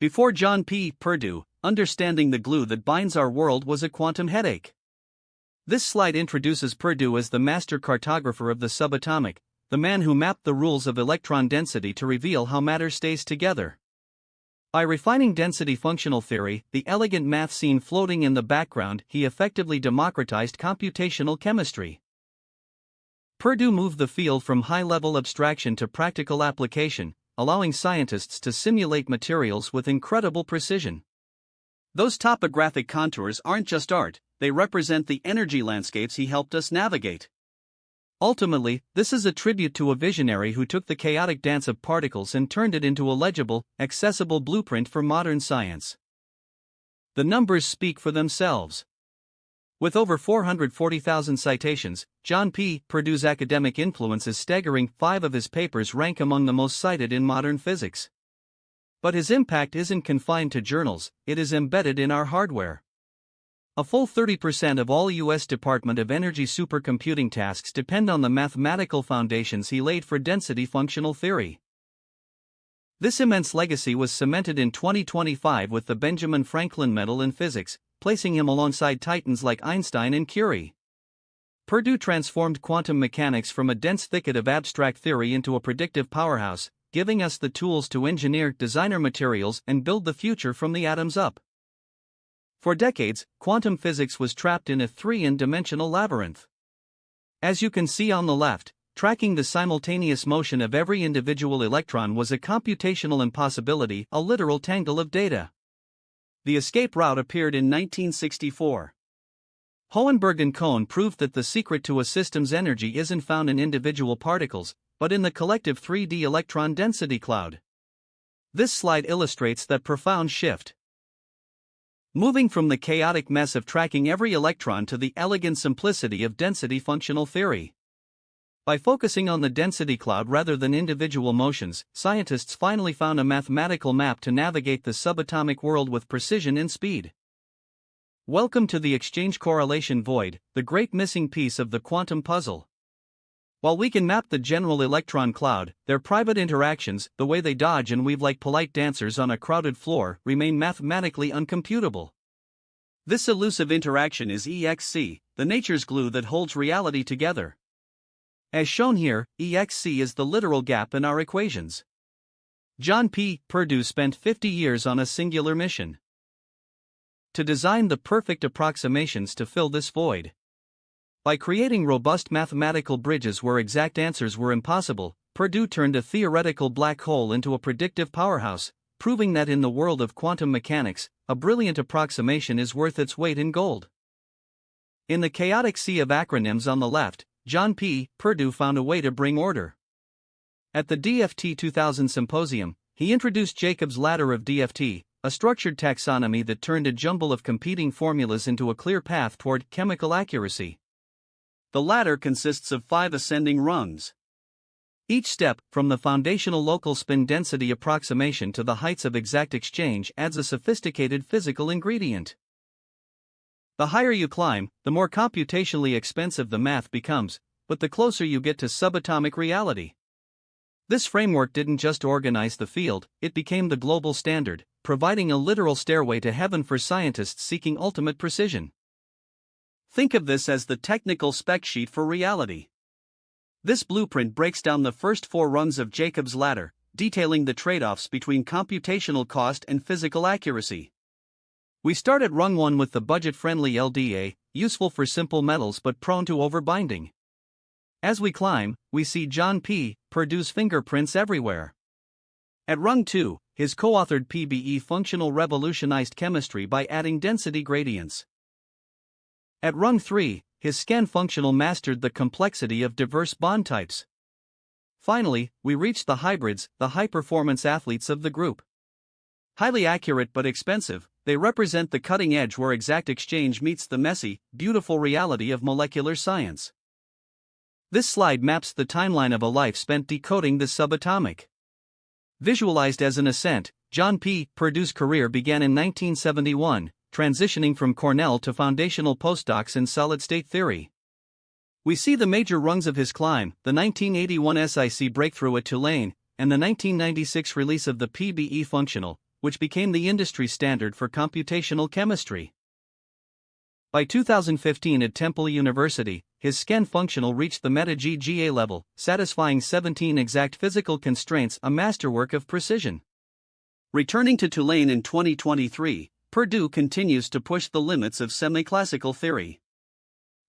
Before John P. Perdew, understanding the glue that binds our world was a quantum headache. This slide introduces Perdew as the master cartographer of the subatomic, the man who mapped the rules of electron density to reveal how matter stays together. By refining density functional theory, the elegant math scene floating in the background, he effectively democratized computational chemistry. Perdew moved the field from high-level abstraction to practical application, allowing scientists to simulate materials with incredible precision. Those topographic contours aren't just art, they represent the energy landscapes he helped us navigate. Ultimately, this is a tribute to a visionary who took the chaotic dance of particles and turned it into a legible, accessible blueprint for modern science. The numbers speak for themselves. With over 440,000 citations, John P. Perdew's academic influence is staggering. 5 of his papers rank among the most cited in modern physics. But his impact isn't confined to journals, it is embedded in our hardware. A full 30% of all U.S. Department of Energy supercomputing tasks depend on the mathematical foundations he laid for density functional theory. This immense legacy was cemented in 2025 with the Benjamin Franklin Medal in Physics, placing him alongside titans like Einstein and Curie. Perdew transformed quantum mechanics from a dense thicket of abstract theory into a predictive powerhouse, giving us the tools to engineer, design our materials, and build the future from the atoms up. For decades, quantum physics was trapped in a three-dimensional labyrinth. As you can see on the left, tracking the simultaneous motion of every individual electron was a computational impossibility, a literal tangle of data. The escape route appeared in 1964. Hohenberg and Kohn proved that the secret to a system's energy isn't found in individual particles, but in the collective 3D electron density cloud. This slide illustrates that profound shift. Moving from the chaotic mess of tracking every electron to the elegant simplicity of density functional theory. By focusing on the density cloud rather than individual motions, scientists finally found a mathematical map to navigate the subatomic world with precision and speed. Welcome to the exchange correlation void, the great missing piece of the quantum puzzle. While we can map the general electron cloud, their private interactions, the way they dodge and weave like polite dancers on a crowded floor, remain mathematically uncomputable. This elusive interaction is EXC, the nature's glue that holds reality together. As shown here, EXC is the literal gap in our equations. John P. Perdew spent 50 years on a singular mission: to design the perfect approximations to fill this void. By creating robust mathematical bridges where exact answers were impossible, Perdew turned a theoretical black hole into a predictive powerhouse, proving that in the world of quantum mechanics, a brilliant approximation is worth its weight in gold. In the chaotic sea of acronyms on the left, John P. Perdew found a way to bring order. At the DFT 2000 symposium, he introduced Jacob's ladder of DFT, a structured taxonomy that turned a jumble of competing formulas into a clear path toward chemical accuracy. The ladder consists of 5 ascending rungs. Each step, from the foundational local spin density approximation to the heights of exact exchange, adds a sophisticated physical ingredient. The higher you climb, the more computationally expensive the math becomes, but the closer you get to subatomic reality. This framework didn't just organize the field, it became the global standard, providing a literal stairway to heaven for scientists seeking ultimate precision. Think of this as the technical spec sheet for reality. This blueprint breaks down the first 4 rungs of Jacob's ladder, detailing the trade-offs between computational cost and physical accuracy. We start at rung 1 with the budget-friendly LDA, useful for simple metals but prone to overbinding. As we climb, we see John P. Perdew's fingerprints everywhere. At rung 2, his co-authored PBE functional revolutionized chemistry by adding density gradients. At rung 3, his SCAN functional mastered the complexity of diverse bond types. Finally, we reach the hybrids, the high-performance athletes of the group. Highly accurate but expensive, they represent the cutting edge where exact exchange meets the messy, beautiful reality of molecular science. This slide maps the timeline of a life spent decoding the subatomic. Visualized as an ascent, John P. Perdew's career began in 1971, transitioning from Cornell to foundational postdocs in solid-state theory. We see the major rungs of his climb: the 1981 SIC breakthrough at Tulane, and the 1996 release of the PBE functional, which became the industry standard for computational chemistry. By 2015 at Temple University, his SCAN functional reached the meta-GGA level, satisfying 17 exact physical constraints, a masterwork of precision. Returning to Tulane in 2023, Perdew continues to push the limits of semi-classical theory.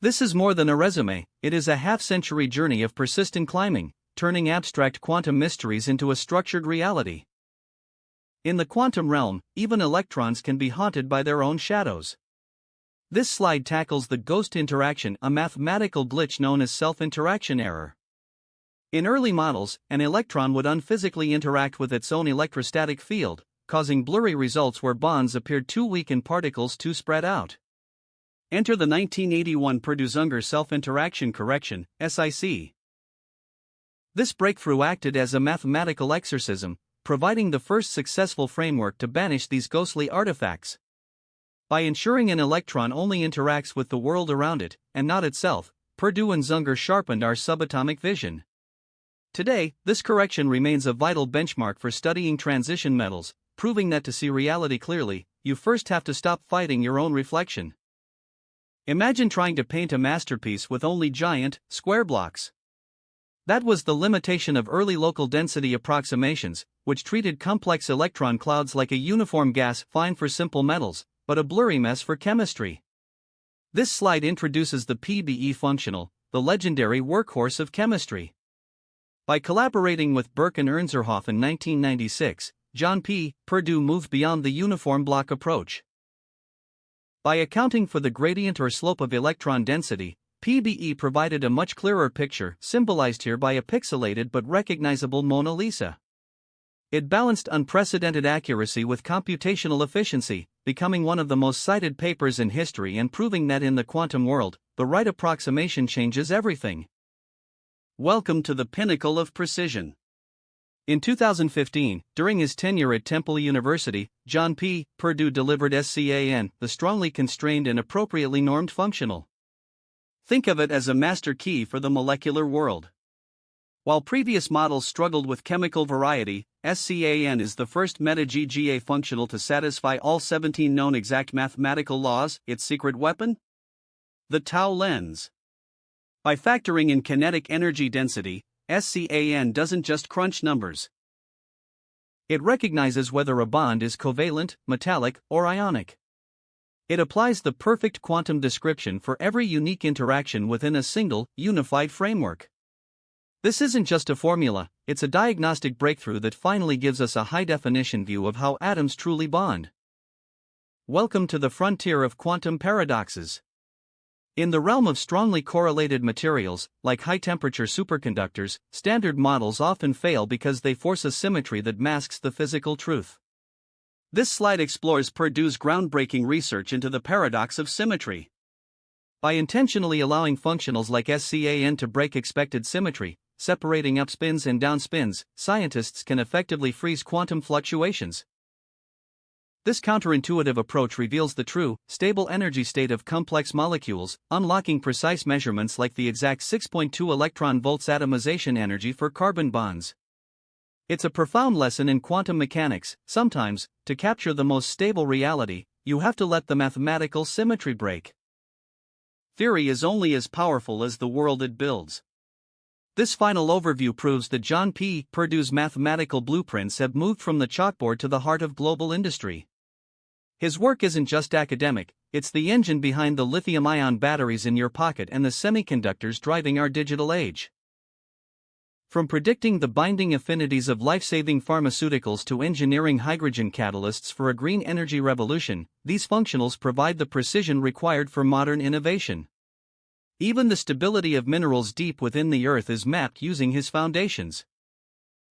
This is more than a resume, it is a half-century journey of persistent climbing, turning abstract quantum mysteries into a structured reality. In the quantum realm, even electrons can be haunted by their own shadows. This slide tackles the ghost interaction, a mathematical glitch known as self-interaction error. In early models, an electron would unphysically interact with its own electrostatic field, causing blurry results where bonds appeared too weak and particles too spread out. Enter the 1981 Perdew-Zunger self-interaction correction, SIC. This breakthrough acted as a mathematical exorcism, providing the first successful framework to banish these ghostly artifacts. By ensuring an electron only interacts with the world around it, and not itself, Perdew and Zunger sharpened our subatomic vision. Today, this correction remains a vital benchmark for studying transition metals, proving that to see reality clearly, you first have to stop fighting your own reflection. Imagine trying to paint a masterpiece with only giant, square blocks. That was the limitation of early local density approximations, which treated complex electron clouds like a uniform gas, fine for simple metals, but a blurry mess for chemistry. This slide introduces the PBE functional, the legendary workhorse of chemistry. By collaborating with Burke and Ernzerhoff in 1996, John P. Perdew moved beyond the uniform block approach. By accounting for the gradient or slope of electron density, PBE provided a much clearer picture, symbolized here by a pixelated but recognizable Mona Lisa. It balanced unprecedented accuracy with computational efficiency, becoming one of the most cited papers in history and proving that in the quantum world, the right approximation changes everything. Welcome to the pinnacle of precision. In 2015, during his tenure at Temple University, John P. Perdew delivered SCAN, the strongly constrained and appropriately normed functional. Think of it as a master key for the molecular world. While previous models struggled with chemical variety, SCAN is the first meta-GGA functional to satisfy all 17 known exact mathematical laws. Its secret weapon? The tau lens. By factoring in kinetic energy density, SCAN doesn't just crunch numbers. It recognizes whether a bond is covalent, metallic, or ionic. It applies the perfect quantum description for every unique interaction within a single, unified framework. This isn't just a formula, it's a diagnostic breakthrough that finally gives us a high-definition view of how atoms truly bond. Welcome to the frontier of quantum paradoxes. In the realm of strongly correlated materials, like high-temperature superconductors, standard models often fail because they force a symmetry that masks the physical truth. This slide explores Perdew's groundbreaking research into the paradox of symmetry. By intentionally allowing functionals like SCAN to break expected symmetry, separating up spins and down spins, scientists can effectively freeze quantum fluctuations. This counterintuitive approach reveals the true, stable energy state of complex molecules, unlocking precise measurements like the exact 6.2 electron-volts atomization energy for carbon bonds. It's a profound lesson in quantum mechanics. Sometimes, to capture the most stable reality, you have to let the mathematical symmetry break. Theory is only as powerful as the world it builds. This final overview proves that John P. Perdew's mathematical blueprints have moved from the chalkboard to the heart of global industry. His work isn't just academic, it's the engine behind the lithium-ion batteries in your pocket and the semiconductors driving our digital age. From predicting the binding affinities of life-saving pharmaceuticals to engineering hydrogen catalysts for a green energy revolution, these functionals provide the precision required for modern innovation. Even the stability of minerals deep within the earth is mapped using his foundations.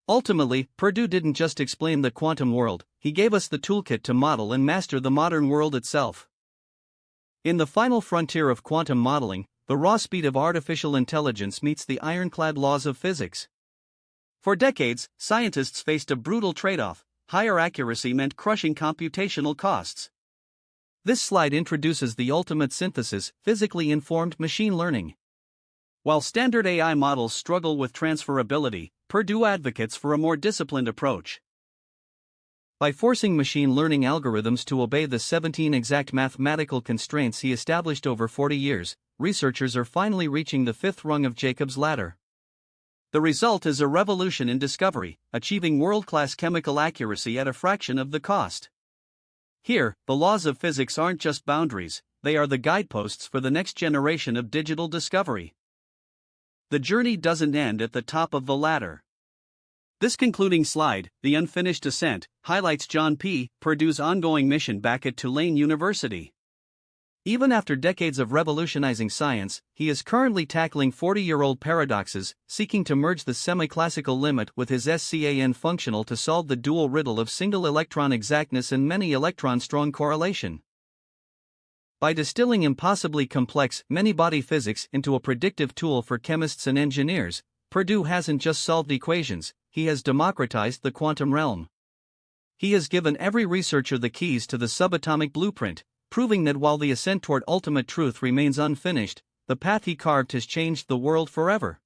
Ultimately, Perdew didn't just explain the quantum world, he gave us the toolkit to model and master the modern world itself. In the final frontier of quantum modeling, the raw speed of artificial intelligence meets the ironclad laws of physics. For decades, scientists faced a brutal trade-off: higher accuracy meant crushing computational costs. This slide introduces the ultimate synthesis, physically informed machine learning. While standard AI models struggle with transferability, Perdew advocates for a more disciplined approach. By forcing machine learning algorithms to obey the 17 exact mathematical constraints he established over 40 years, researchers are finally reaching the fifth rung of Jacob's ladder. The result is a revolution in discovery, achieving world-class chemical accuracy at a fraction of the cost. Here, the laws of physics aren't just boundaries, they are the guideposts for the next generation of digital discovery. The journey doesn't end at the top of the ladder. This concluding slide, The Unfinished Ascent, highlights John P. Perdew's ongoing mission back at Tulane University. Even after decades of revolutionizing science, he is currently tackling 40-year-old paradoxes, seeking to merge the semi-classical limit with his SCAN functional to solve the dual riddle of single electron exactness and many electron-strong correlation. By distilling impossibly complex, many-body physics into a predictive tool for chemists and engineers, Perdew hasn't just solved equations, he has democratized the quantum realm. He has given every researcher the keys to the subatomic blueprint, proving that while the ascent toward ultimate truth remains unfinished, the path he carved has changed the world forever.